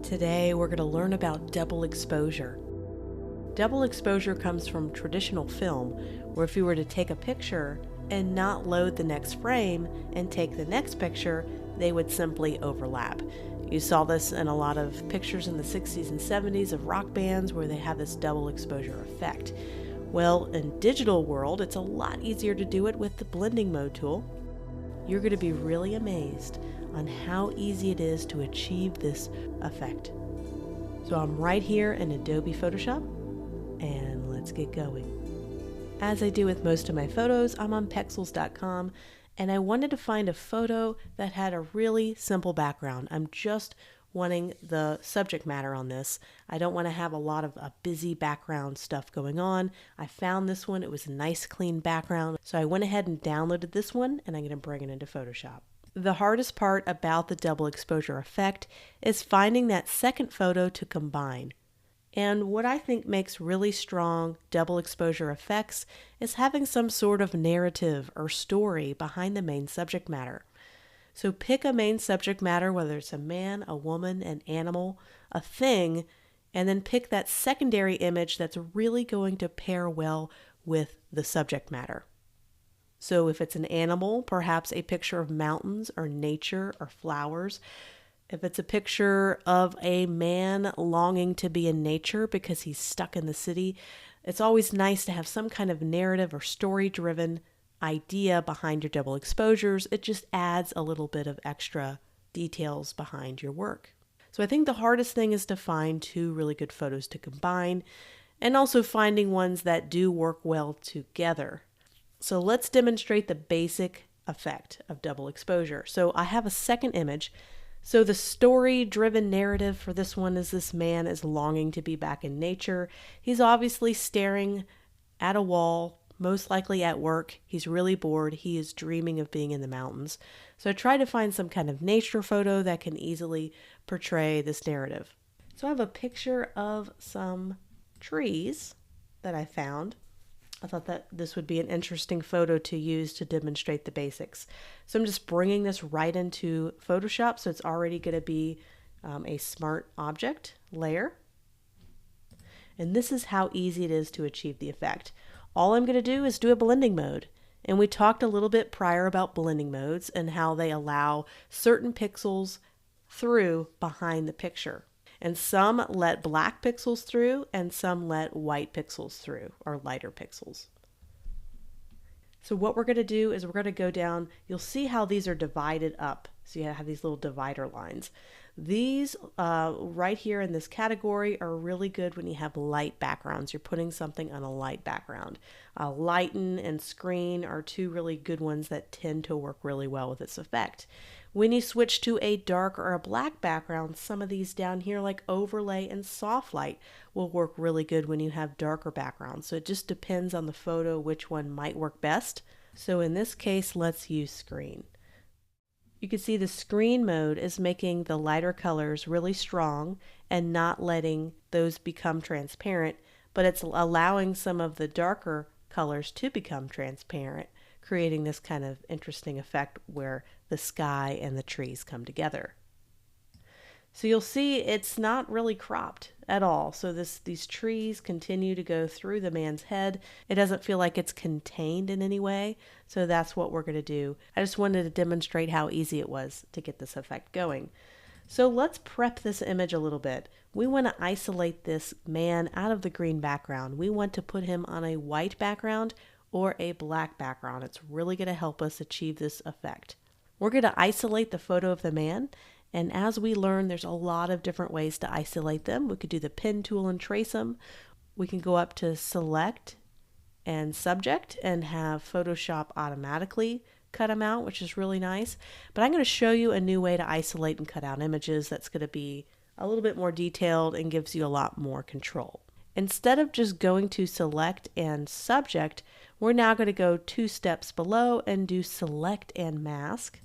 Today we're going to learn about double exposure. Double exposure comes from traditional film, where if you were to take a picture and not load the next frame and take the next picture, they would simply overlap. You saw this in a lot of pictures in the 60s and 70s of rock bands where they have this double exposure effect. Well, in digital world, it's a lot easier to do it with the blending mode tool. You're going to be really amazed on how easy it is to achieve this effect. So I'm right here in Adobe Photoshop, and let's get going. As I do with most of my photos, I'm on Pexels.com, and I wanted to find a photo that had a really simple background. I'm just wanting the subject matter on this. I don't want to have a lot of busy background stuff going on. I found this one. It was a nice clean background. So I went ahead and downloaded this one, and I'm going to bring it into Photoshop. The hardest part about the double exposure effect is finding that second photo to combine. And what I think makes really strong double exposure effects is having some sort of narrative or story behind the main subject matter. So pick a main subject matter, whether it's a man, a woman, an animal, a thing, and then pick that secondary image that's really going to pair well with the subject matter. So if it's an animal, perhaps a picture of mountains or nature or flowers. If it's a picture of a man longing to be in nature because he's stuck in the city, it's always nice to have some kind of narrative or story-driven idea behind your double exposures. It just adds a little bit of extra details behind your work. So I think the hardest thing is to find two really good photos to combine, and also finding ones that do work well together. So let's demonstrate the basic effect of double exposure. So I have a second image. So the story-driven narrative for this one is this man is longing to be back in nature. He's obviously staring at a wall, most likely at work. He's really bored. He is dreaming of being in the mountains. So I try to find some kind of nature photo that can easily portray this narrative. So I have a picture of some trees that I found. I thought that this would be an interesting photo to use to demonstrate the basics. So I'm just bringing this right into Photoshop, so it's already going to be a smart object layer. And this is how easy it is to achieve the effect. All I'm going to do is do a blending mode. And we talked a little bit prior about blending modes and how they allow certain pixels through behind the picture. And some let black pixels through and some let white pixels through, or lighter pixels. So what we're going to do is we're going to go down. You'll see how these are divided up. So you have these little divider lines. These right here in this category are really good when you have light backgrounds. You're putting something on a light background. Lighten and screen are two really good ones that tend to work really well with this effect. When you switch to a dark or a black background, some of these down here like overlay and soft light will work really good when you have darker backgrounds. So it just depends on the photo which one might work best. So in this case, let's use screen. You can see the screen mode is making the lighter colors really strong and not letting those become transparent, but it's allowing some of the darker colors to become transparent, creating this kind of interesting effect where the sky and the trees come together. So you'll see it's not really cropped at all. So these trees continue to go through the man's head. It doesn't feel like it's contained in any way. So that's what we're going to do. I just wanted to demonstrate how easy it was to get this effect going. So let's prep this image a little bit. We want to isolate this man out of the green background. We want to put him on a white background or a black background. It's really going to help us achieve this effect. We're going to isolate the photo of the man, and as we learn, there's a lot of different ways to isolate them. We could do the pen tool and trace them. We can go up to select and subject and have Photoshop automatically cut them out, which is really nice. But I'm going to show you a new way to isolate and cut out images that's going to be a little bit more detailed and gives you a lot more control. Instead of just going to select and subject, we're now going to go 2 steps below and do select and mask.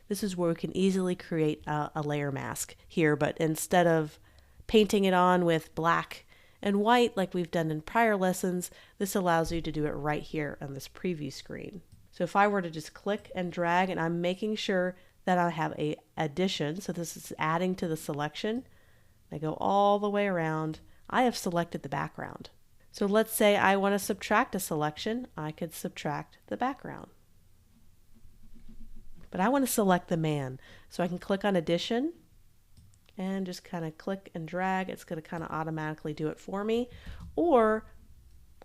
This is where we can easily create a layer mask here, but instead of painting it on with black and white like we've done in prior lessons, this allows you to do it right here on this preview screen. So if I were to just click and drag, and I'm making sure that I have a addition, so this is adding to the selection, I go all the way around. I have selected the background. So let's say I want to subtract a selection. I could subtract the background. But I want to select the man. So I can click on addition and just kind of click and drag. It's going to kind of automatically do it for me. Or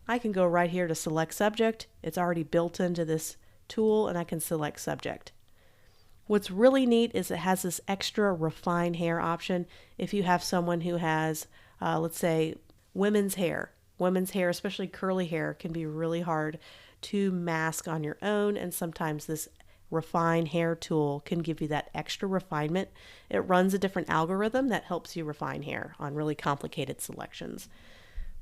I can go right here to select subject. It's already built into this tool and I can select subject. What's really neat is it has this extra refine hair option. If you have someone who has, let's say, women's hair, especially curly hair, can be really hard to mask on your own, and sometimes this refine hair tool can give you that extra refinement. It runs a different algorithm that helps you refine hair on really complicated selections.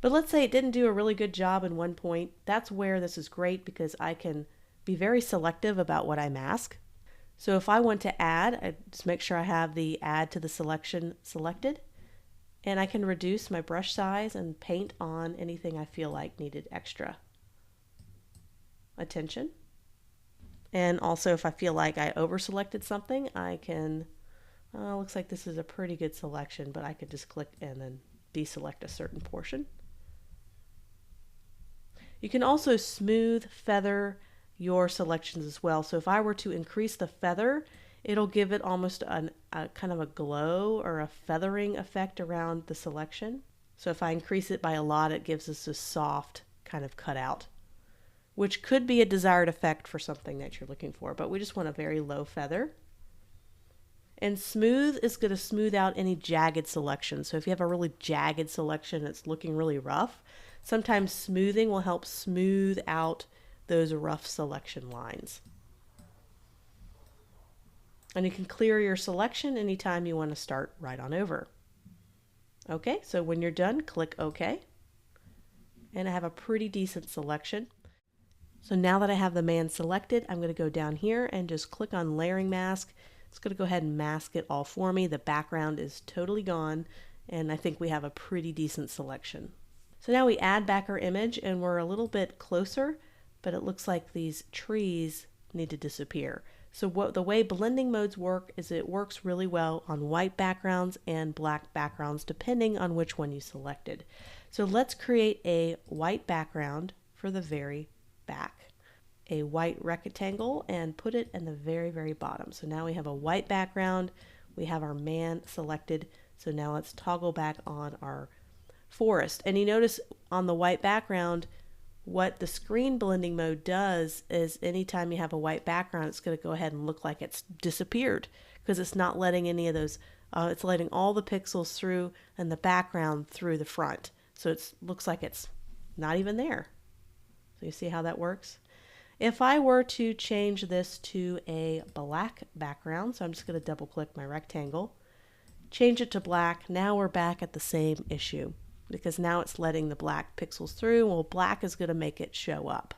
But let's say it didn't do a really good job in one point. That's where this is great because I can be very selective about what I mask. So if I want to add, I just make sure I have the add to the selection selected, and I can reduce my brush size and paint on anything I feel like needed extra attention. And also if I feel like I over selected something, I can, looks like this is a pretty good selection, but I could just click and then deselect a certain portion. You can also smooth feather your selections as well. So if I were to increase the feather, it'll give it almost a kind of a glow or a feathering effect around the selection. So if I increase it by a lot, it gives us a soft kind of cutout, which could be a desired effect for something that you're looking for, but we just want a very low feather. And smooth is going to smooth out any jagged selection. So if you have a really jagged selection that's looking really rough, sometimes smoothing will help smooth out those rough selection lines. And you can clear your selection anytime you want to start right on over. Okay, so when you're done, click OK. And I have a pretty decent selection. So now that I have the man selected, I'm going to go down here and just click on layering mask. It's going to go ahead and mask it all for me. The background is totally gone, and I think we have a pretty decent selection. So now we add back our image and we're a little bit closer, but it looks like these trees need to disappear. So the way blending modes work is it works really well on white backgrounds and black backgrounds depending on which one you selected. So let's create a white background for the very back. A white rectangle and put it in the very, very bottom. So now we have a white background, we have our man selected. So now let's toggle back on our forest. And you notice on the white background, what the screen blending mode does is anytime you have a white background, it's going to go ahead and look like it's disappeared because it's not letting any of those, it's letting all the pixels through and the background through the front. So it looks like it's not even there. So you see how that works? If I were to change this to a black background, so I'm just going to double click my rectangle, change it to black, now we're back at the same issue because now it's letting the black pixels through. Well, black is going to make it show up.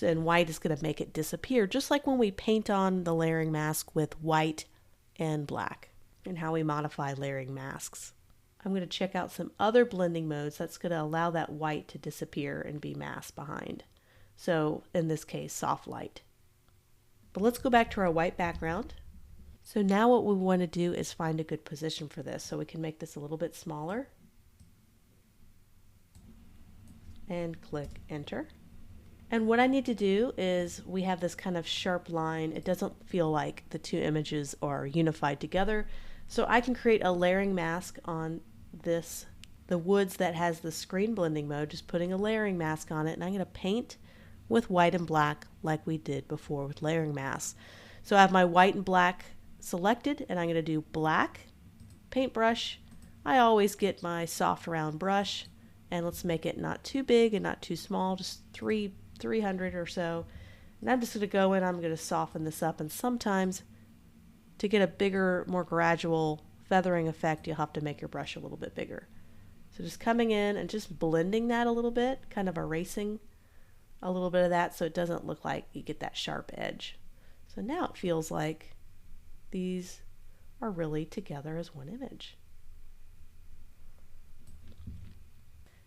And white is going to make it disappear, just like when we paint on the layering mask with white and black and how we modify layering masks. I'm going to check out some other blending modes that's going to allow that white to disappear and be masked behind. So in this case, soft light. But let's go back to our white background. So now what we want to do is find a good position for this. So we can make this a little bit smaller. And click enter. And what I need to do is we have this kind of sharp line. It doesn't feel like the two images are unified together. So I can create a layering mask on this, the woods that has the screen blending mode, just putting a layering mask on it. And I'm going to paint with white and black like we did before with layering masks. So I have my white and black selected and I'm going to do black, paintbrush. I always get my soft round brush and let's make it not too big and not too small, just 300 or so. And I'm just going to go in, I'm going to soften this up, and sometimes to get a bigger, more gradual feathering effect, you'll have to make your brush a little bit bigger. So just coming in and just blending that a little bit, kind of erasing a little bit of that so it doesn't look like you get that sharp edge. So now it feels like these are really together as one image.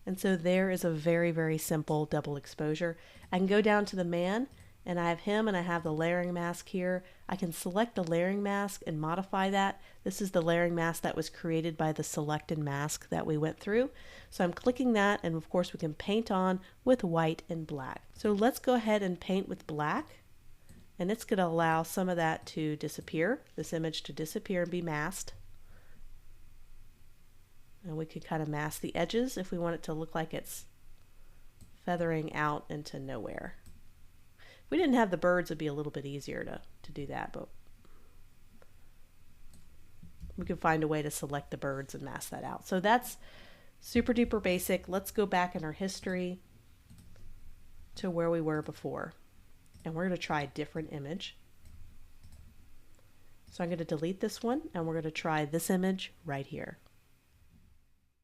And so there is a very, very simple double exposure. I can go down to the man and I have him and I have the layering mask here. I can select the layering mask and modify that. This is the layering mask that was created by the selected mask that we went through. So I'm clicking that, and of course we can paint on with white and black. So let's go ahead and paint with black, and it's going to allow some of that to disappear, this image to disappear and be masked. And we could kind of mask the edges if we want it to look like it's feathering out into nowhere. If we didn't have the birds, it'd be a little bit easier to do that, but we can find a way to select the birds and mask that out. So that's super duper basic. Let's go back in our history to where we were before. And we're going to try a different image. So I'm going to delete this one, and we're going to try this image right here.